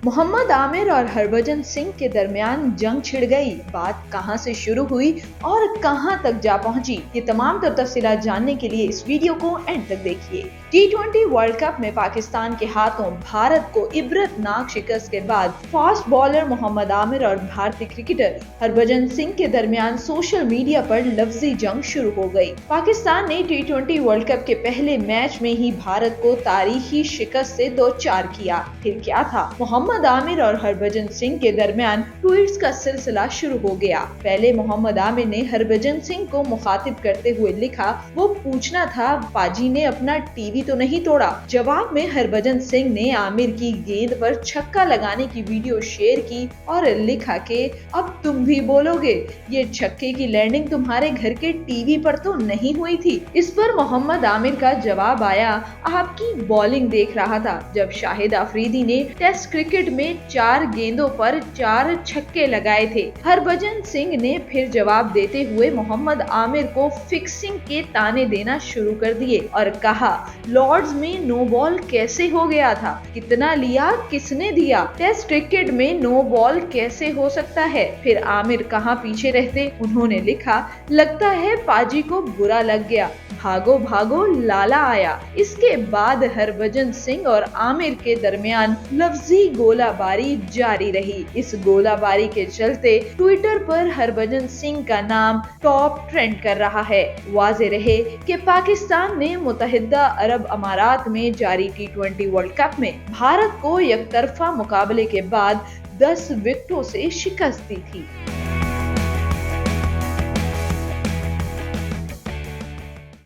मोहम्मद आमिर और हरभजन सिंह के दरमियान जंग छिड़ गई। बात कहां से शुरू हुई और कहां तक जा पहुंची, ये तमाम तफसीलात जानने के लिए इस वीडियो को एंड तक देखिए। T20 वर्ल्ड कप में पाकिस्तान के हाथों भारत को इबरतनाक शिकस्त के बाद फास्ट बॉलर मोहम्मद आमिर और भारतीय क्रिकेटर हरभजन सिंह के दरमियान सोशल मीडिया पर लफ्जी जंग शुरू हो गई। पाकिस्तान ने T20 वर्ल्ड कप के पहले मैच में ही भारत को तारीखी शिकस्त से दो चार किया। फिर क्या था? मोहम्मद आमिर और हरभजन सिंह के दरमियान ट्वीट्स का सिलसिला शुरू हो गया। पहले मोहम्मद आमिर ने हरभजन सिंह को मुखातिब करते हुए लिखा, वो पूछना था पाजी ने अपना टीवी तो नहीं तोड़ा। जवाब में हरभजन सिंह ने आमिर की गेंद पर छक्का लगाने की वीडियो शेयर की और लिखा कि अब तुम भी बोलोगे, ये छक्के की लैंडिंग तुम्हारे घर के टीवी पर तो नहीं हुई थी। इस पर मोहम्मद आमिर का जवाब आया, आपकी बॉलिंग देख रहा था जब शाहिद अफरीदी ने टेस्ट क्रिकेट में 4 गेंदों पर 4 छक्के लगाए थे। हरभजन सिंह ने फिर जवाब देते हुए मोहम्मद आमिर को फिक्सिंग के ताने देना शुरू कर दिए और कहा, लॉर्ड्स में नो बॉल कैसे हो गया था, कितना लिया, किसने दिया, टेस्ट क्रिकेट में नो बॉल कैसे हो सकता है। फिर आमिर कहाँ पीछे रहते, उन्होंने लिखा, लगता है पाजी को बुरा लग गया, भागो भागो लाला आया। इसके बाद हरभजन सिंह और आमिर के दरमियान लफ्जी गोलाबारी जारी रही। इस गोलाबारी के चलते ट्विटर पर हरभजन सिंह का नाम टॉप ट्रेंड कर रहा है। वाज़ेह रहे कि पाकिस्तान ने मुत्तहिदा अरब अमारात में जारी T20 वर्ल्ड कप में भारत को एकतरफा मुकाबले के बाद 10 विकेटों से शिकस्त दी थी।